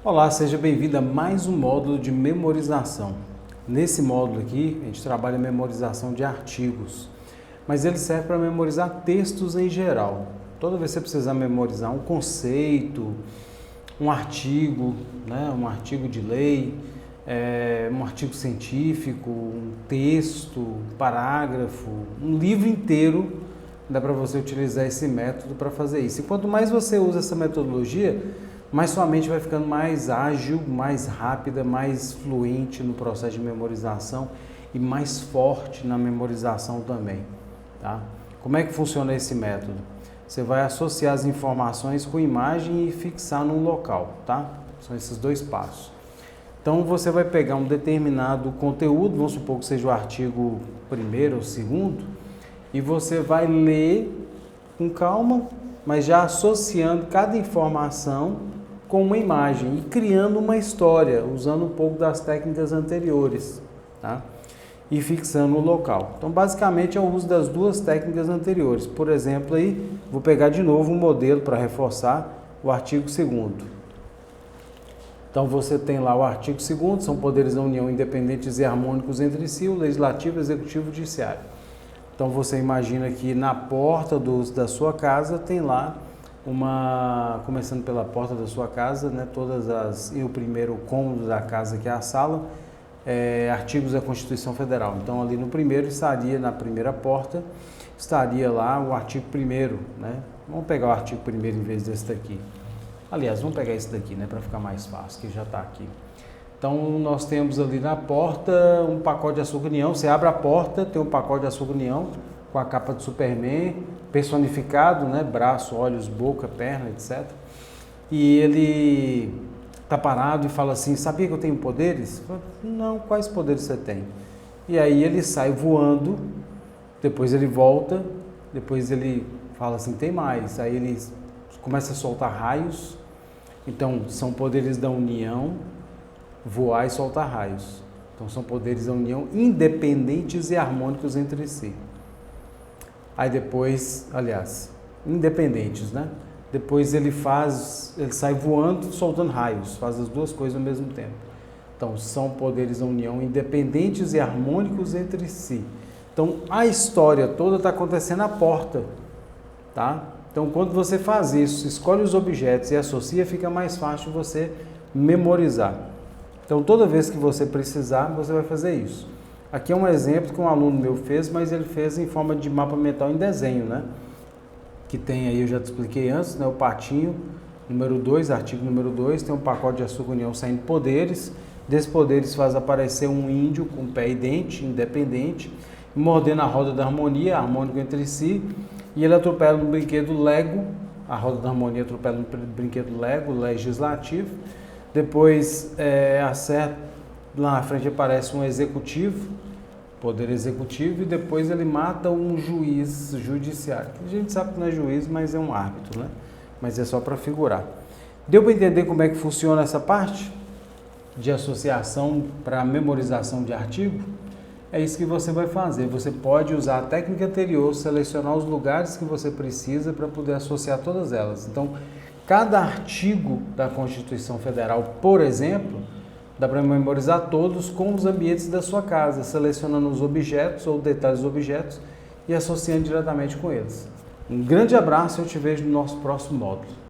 Olá, seja bem-vindo a mais um módulo de memorização. Nesse módulo aqui, a gente trabalha a memorização de artigos, mas ele serve para memorizar textos em geral. Toda vez que você precisar memorizar um conceito, um artigo, um artigo de lei, um artigo científico, um texto, um parágrafo, um livro inteiro, dá para você utilizar esse método para fazer isso. E quanto mais você usa essa metodologia, mais sua mente vai ficando mais ágil, mais rápida, mais fluente no processo de memorização e mais forte na memorização também, tá? Como é que funciona esse método? Você vai associar as informações com imagem e fixar num local, tá? São esses dois passos. Então você vai pegar um determinado conteúdo, vamos supor que seja o artigo 1º ou 2º, e você vai ler com calma, mas já associando cada informação com uma imagem e criando uma história, usando um pouco das técnicas anteriores, tá? E fixando o local. Então, basicamente, é o uso das duas técnicas anteriores. Por exemplo, aí, vou pegar de novo um modelo para reforçar o artigo 2º. Então, você tem lá o artigo 2º, são poderes da União independentes e harmônicos entre si, o Legislativo, Executivo e Judiciário. Então, você imagina que na porta da sua casa tem lá começando pela porta da sua casa, e o primeiro cômodo da casa, que é a sala, artigos da Constituição Federal. Então, ali no primeiro estaria, na primeira porta, estaria lá o artigo 1º, né? Vamos pegar o artigo 1º em vez desse daqui. Aliás, vamos pegar esse daqui, né, para ficar mais fácil, que já está aqui. Então, nós temos ali na porta um pacote de açúcar União. Você abre a porta, tem um pacote de açúcar União com a capa de Superman, personificado, né? Braço, olhos, boca, perna, etc. E ele está parado e fala assim: sabia que eu tenho poderes? Falo, não, quais poderes você tem? E aí ele sai voando, depois ele volta, depois ele fala assim: tem mais. Aí ele começa a soltar raios. Então, são poderes da União, voar e soltar raios. Então, são poderes da União independentes e harmônicos entre si. Aí depois, independentes, né? Depois ele sai voando, soltando raios, faz as duas coisas ao mesmo tempo. Então, são poderes da União independentes e harmônicos entre si. Então, a história toda está acontecendo na porta, tá? Então, quando você faz isso, escolhe os objetos e associa, fica mais fácil você memorizar. Então, toda vez que você precisar, você vai fazer isso. Aqui é um exemplo que um aluno meu fez, mas ele fez em forma de mapa mental em desenho, né? Que tem aí, eu já te expliquei antes, né? O patinho, número 2, artigo número 2, tem um pacote de açúcar União saindo poderes. Desses poderes faz aparecer um índio com pé e dente, independente, mordendo a roda da harmonia, harmônico entre si, e ele atropela no brinquedo Lego, a roda da harmonia atropela no brinquedo Lego, legislativo. Depois, lá na frente aparece um executivo, poder executivo, e depois ele mata um juiz judiciário. A gente sabe que não é juiz, mas é um árbitro, né? Mas é só para figurar. Deu para entender como é que funciona essa parte de associação para memorização de artigo? É isso que você vai fazer. Você pode usar a técnica anterior, selecionar os lugares que você precisa para poder associar todas elas. Então, cada artigo da Constituição Federal, por exemplo, dá para memorizar todos com os ambientes da sua casa, selecionando os objetos ou detalhes dos objetos e associando diretamente com eles. Um grande abraço e eu te vejo no nosso próximo módulo.